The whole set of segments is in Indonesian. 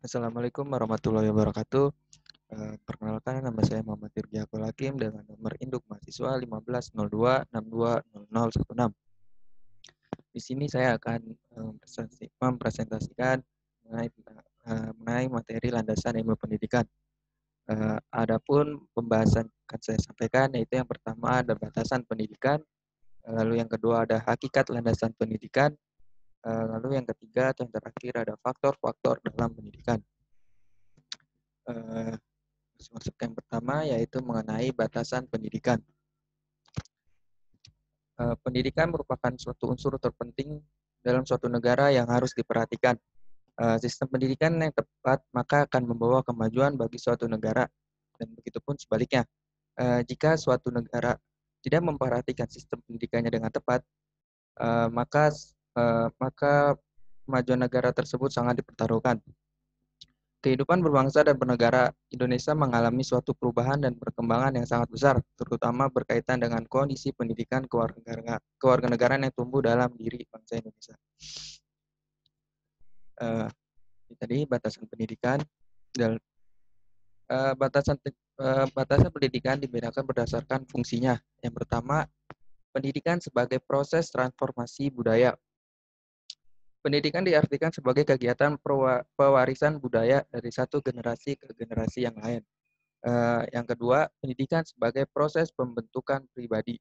Assalamualaikum warahmatullahi wabarakatuh. Perkenalkan nama saya Muhammad Irgi Akul Hakim dengan nomor induk mahasiswa 1502620016. Di sini saya akan mempresentasikan mengenai materi landasan ilmu pendidikan. Adapun pembahasan akan saya sampaikan yaitu yang pertama ada batasan pendidikan, lalu yang kedua ada hakikat landasan pendidikan, lalu yang ketiga atau yang terakhir ada faktor-faktor dalam pendidikan. Eh, Masuk yang pertama yaitu mengenai batasan pendidikan. Pendidikan merupakan suatu unsur terpenting dalam suatu negara yang harus diperhatikan. Sistem pendidikan yang tepat maka akan membawa kemajuan bagi suatu negara dan begitupun sebaliknya. Jika suatu negara tidak memperhatikan sistem pendidikannya dengan tepat, maka kemajuan negara tersebut sangat dipertaruhkan. Kehidupan berbangsa dan bernegara Indonesia mengalami suatu perubahan dan perkembangan yang sangat besar, terutama berkaitan dengan kondisi pendidikan kewarganegaraan yang tumbuh dalam diri bangsa Indonesia. Tadi batasan pendidikan dan batasan pendidikan dibedakan berdasarkan fungsinya. Yang pertama, pendidikan sebagai proses transformasi budaya. Pendidikan diartikan sebagai kegiatan pewarisan budaya dari satu generasi ke generasi yang lain. Yang kedua, pendidikan sebagai proses pembentukan pribadi.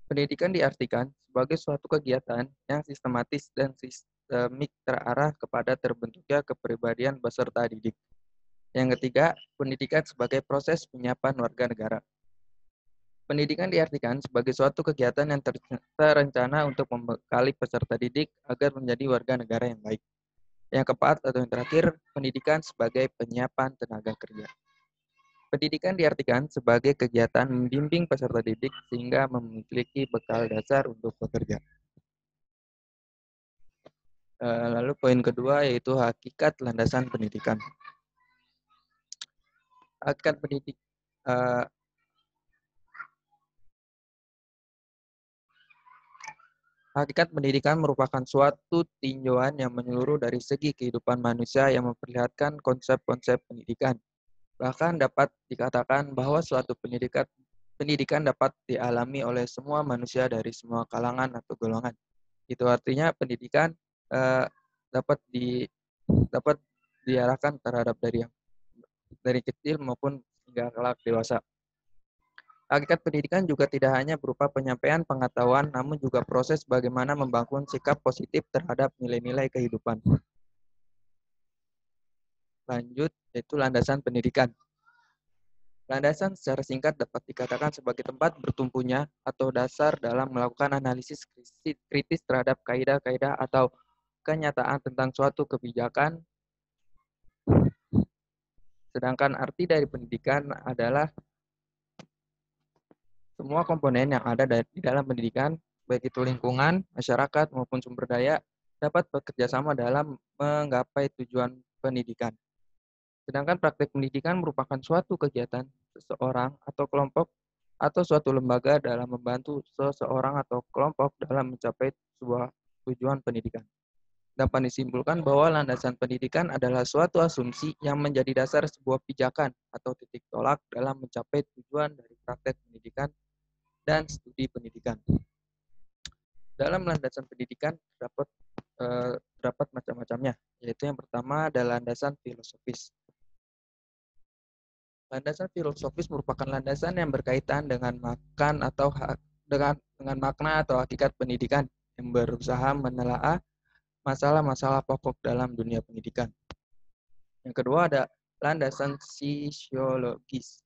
Pendidikan diartikan sebagai suatu kegiatan yang sistematis dan sistemik terarah kepada terbentuknya kepribadian peserta didik. Yang ketiga, pendidikan sebagai proses penyiapan warga negara. Pendidikan diartikan sebagai suatu kegiatan yang terencana untuk membekali peserta didik agar menjadi warga negara yang baik. Yang keempat atau yang terakhir, pendidikan sebagai penyiapan tenaga kerja. Pendidikan diartikan sebagai kegiatan membimbing peserta didik sehingga memiliki bekal dasar untuk bekerja. Lalu poin kedua yaitu hakikat landasan pendidikan. Hakikat pendidik Hakikat pendidikan merupakan suatu tinjauan yang menyeluruh dari segi kehidupan manusia yang memperlihatkan konsep-konsep pendidikan. Bahkan dapat dikatakan bahwa suatu pendidikan dapat dialami oleh semua manusia dari semua kalangan atau golongan. Itu artinya pendidikan eh, dapat dapat diarahkan terhadap dari kecil maupun hingga kelak dewasa. Hakikat pendidikan juga tidak hanya berupa penyampaian pengetahuan, namun juga proses bagaimana membangun sikap positif terhadap nilai-nilai kehidupan. Lanjut, yaitu landasan pendidikan. Landasan secara singkat dapat dikatakan sebagai tempat bertumpunya atau dasar dalam melakukan analisis kritis terhadap kaidah-kaidah atau kenyataan tentang suatu kebijakan. Sedangkan arti dari pendidikan adalah semua komponen yang ada di dalam pendidikan, baik itu lingkungan, masyarakat, maupun sumber daya, dapat bekerja sama dalam menggapai tujuan pendidikan. Sedangkan praktek pendidikan merupakan suatu kegiatan seseorang atau kelompok atau suatu lembaga dalam membantu seseorang atau kelompok dalam mencapai sebuah tujuan pendidikan. Dapat disimpulkan bahwa landasan pendidikan adalah suatu asumsi yang menjadi dasar sebuah pijakan atau titik tolak dalam mencapai tujuan dari praktek pendidikan dan studi pendidikan. Dalam landasan pendidikan terdapat macam-macamnya, yaitu yang pertama adalah landasan filosofis. Landasan filosofis merupakan landasan yang berkaitan dengan dengan makna atau hakikat pendidikan yang berusaha menelaah masalah-masalah pokok dalam dunia pendidikan. Yang kedua ada landasan sosiologis.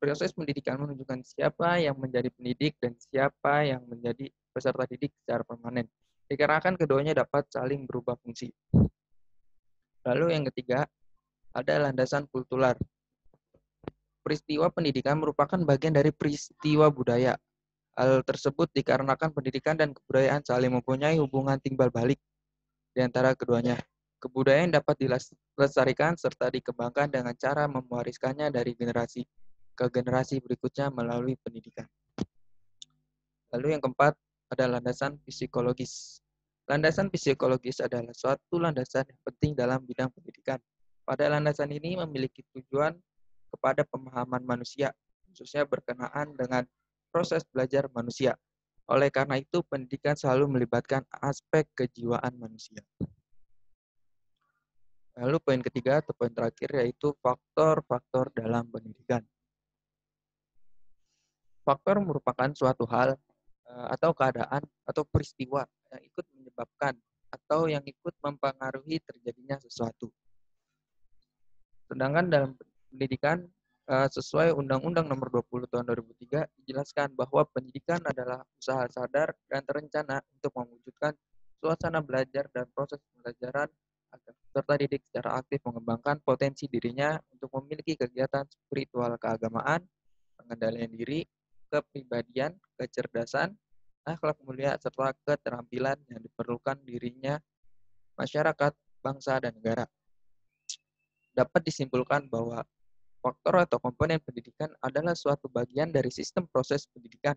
Proses pendidikan menunjukkan siapa yang menjadi pendidik dan siapa yang menjadi peserta didik secara permanen. Dikarenakan keduanya dapat saling berubah fungsi. Lalu yang ketiga ada landasan kultural. Peristiwa pendidikan merupakan bagian dari peristiwa budaya. Hal tersebut dikarenakan pendidikan dan kebudayaan saling mempunyai hubungan timbal balik di antara keduanya. Kebudayaan dapat dilestarikan serta dikembangkan dengan cara mewariskannya dari generasi ke generasi berikutnya melalui pendidikan. Lalu yang keempat ada landasan psikologis. Landasan psikologis adalah suatu landasan yang penting dalam bidang pendidikan. Pada landasan ini memiliki tujuan kepada pemahaman manusia, khususnya berkenaan dengan proses belajar manusia. Oleh karena itu, pendidikan selalu melibatkan aspek kejiwaan manusia. Lalu poin ketiga atau poin terakhir yaitu faktor-faktor dalam pendidikan. Faktor merupakan suatu hal atau keadaan atau peristiwa yang ikut menyebabkan atau yang ikut mempengaruhi terjadinya sesuatu. Sedangkan dalam pendidikan sesuai Undang-Undang Nomor 20 Tahun 2003 dijelaskan bahwa pendidikan adalah usaha sadar dan terencana untuk mewujudkan suasana belajar dan proses pembelajaran agar peserta didik secara aktif mengembangkan potensi dirinya untuk memiliki kegiatan spiritual keagamaan, pengendalian diri, kepribadian, kecerdasan, akhlak mulia, serta keterampilan yang diperlukan dirinya, masyarakat, bangsa, dan negara. Dapat disimpulkan bahwa faktor atau komponen pendidikan adalah suatu bagian dari sistem proses pendidikan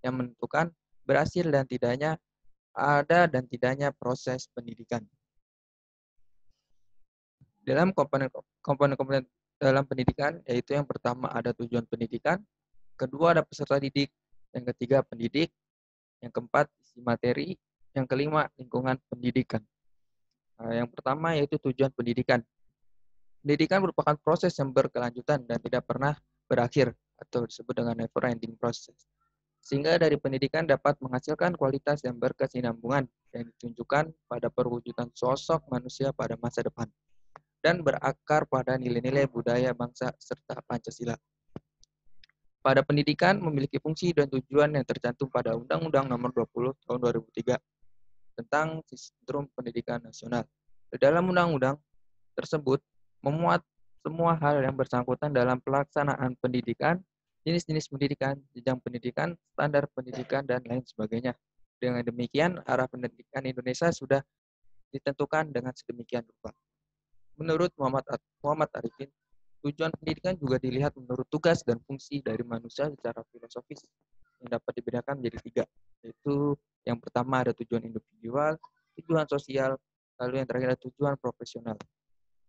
yang menentukan berhasil dan tidaknya ada dan tidaknya proses pendidikan. Dalam komponen-komponen dalam pendidikan, yaitu yang pertama ada tujuan pendidikan, kedua ada peserta didik, yang ketiga pendidik, yang keempat isi materi, yang kelima lingkungan pendidikan. Yang pertama yaitu tujuan pendidikan. Pendidikan merupakan proses yang berkelanjutan dan tidak pernah berakhir atau disebut dengan never ending process. Sehingga dari pendidikan dapat menghasilkan kualitas yang berkesinambungan yang ditunjukkan pada perwujudan sosok manusia pada masa depan dan berakar pada nilai-nilai budaya bangsa serta Pancasila. Pada pendidikan memiliki fungsi dan tujuan yang tercantum pada Undang-Undang Nomor 20 Tahun 2003 tentang Sistem Pendidikan Nasional. Di dalam undang-undang tersebut memuat semua hal yang bersangkutan dalam pelaksanaan pendidikan, jenis-jenis pendidikan, jenjang pendidikan, standar pendidikan, dan lain sebagainya. Dengan demikian, arah pendidikan Indonesia sudah ditentukan dengan sedemikian rupa. Menurut Muhammad Arifin, tujuan pendidikan juga dilihat menurut tugas dan fungsi dari manusia secara filosofis yang dapat dibedakan menjadi tiga, yaitu yang pertama ada tujuan individual, tujuan sosial, lalu yang terakhir ada tujuan profesional.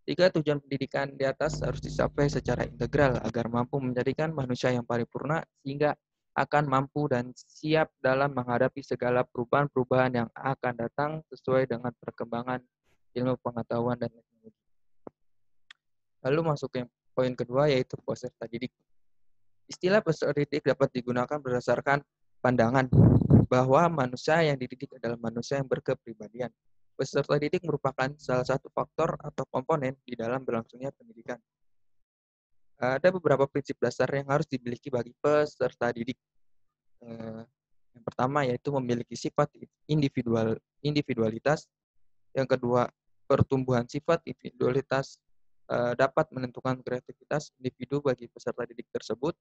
Tiga tujuan pendidikan di atas harus dicapai secara integral agar mampu menjadikan manusia yang paripurna sehingga akan mampu dan siap dalam menghadapi segala perubahan-perubahan yang akan datang sesuai dengan perkembangan ilmu pengetahuan dan teknologi. Lalu masuk ke poin kedua yaitu peserta didik. Istilah peserta didik dapat digunakan berdasarkan pandangan bahwa manusia yang dididik adalah manusia yang berkepribadian. Peserta didik merupakan salah satu faktor atau komponen di dalam berlangsungnya pendidikan. Ada beberapa prinsip dasar yang harus dimiliki bagi peserta didik. Yang pertama yaitu memiliki sifat individualitas. Yang kedua, pertumbuhan sifat individualitas dapat menentukan kreativitas individu bagi peserta didik tersebut.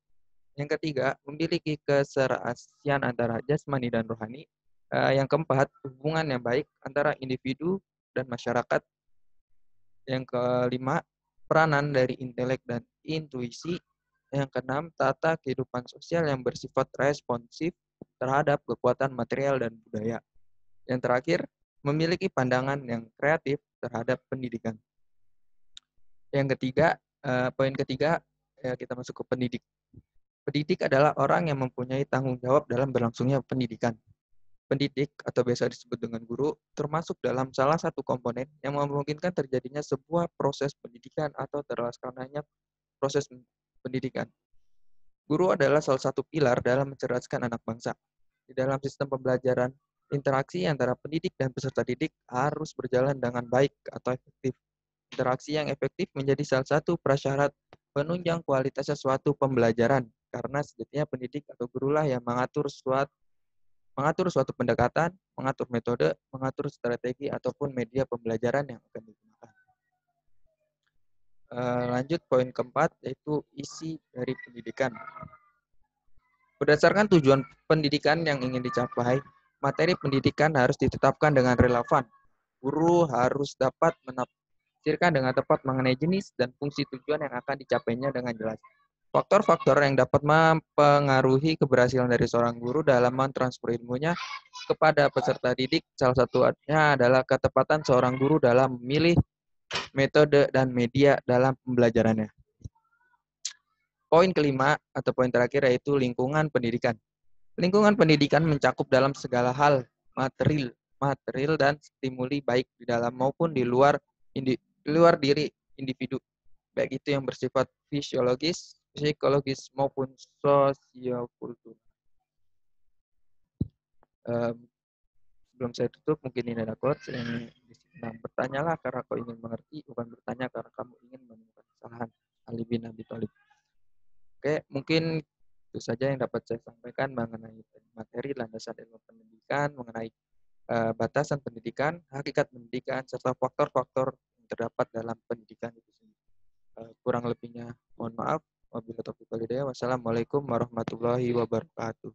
Yang ketiga, memiliki keserasian antara jasmani dan rohani. Yang keempat, hubungan yang baik antara individu dan masyarakat. Yang kelima, peranan dari intelek dan intuisi. Yang keenam, tata kehidupan sosial yang bersifat responsif terhadap kekuatan material dan budaya. Yang terakhir, memiliki pandangan yang kreatif terhadap pendidikan. Yang ketiga, poin ketiga, kita masuk ke pendidik. Pendidik adalah orang yang mempunyai tanggung jawab dalam berlangsungnya pendidikan. Pendidik atau biasa disebut dengan guru termasuk dalam salah satu komponen yang memungkinkan terjadinya sebuah proses pendidikan atau terlaksananya proses pendidikan. Guru adalah salah satu pilar dalam mencerdaskan anak bangsa. Di dalam sistem pembelajaran, interaksi antara pendidik dan peserta didik harus berjalan dengan baik atau efektif. Interaksi yang efektif menjadi salah satu prasyarat penunjang kualitasnya suatu pembelajaran, karena sejatinya pendidik atau gurulah yang mengatur suatu pendekatan, mengatur metode, mengatur strategi ataupun media pembelajaran yang akan digunakan. Lanjut poin keempat yaitu isi dari pendidikan. Berdasarkan tujuan pendidikan yang ingin dicapai, materi pendidikan harus ditetapkan dengan relevan. Guru harus dapat menafsirkan dengan tepat mengenai jenis dan fungsi tujuan yang akan dicapainya dengan jelas. Faktor-faktor yang dapat mempengaruhi keberhasilan dari seorang guru dalam mentransfer ilmunya kepada peserta didik, salah satunya adalah ketepatan seorang guru dalam memilih metode dan media dalam pembelajarannya. Poin kelima atau poin terakhir yaitu lingkungan pendidikan. Lingkungan pendidikan mencakup dalam segala hal material dan stimuli baik di dalam maupun di luar diri individu, baik itu yang bersifat fisiologis, psikologis maupun sosiokultural. Sebelum saya tutup, mungkin ini ada quotes yang bertanyalah karena kau ingin mengerti, bukan bertanya karena kamu ingin menemukan kesalahan. Ali bin Abi Thalib. Oke, mungkin itu saja yang dapat saya sampaikan mengenai materi landasan ilmu pendidikan, mengenai batasan pendidikan, hakikat pendidikan, serta faktor-faktor yang terdapat dalam pendidikan itu sendiri. Kurang lebihnya mohon maaf. Wabillahi taufiq wal hidayah. Wassalamualaikum warahmatullahi wabarakatuh.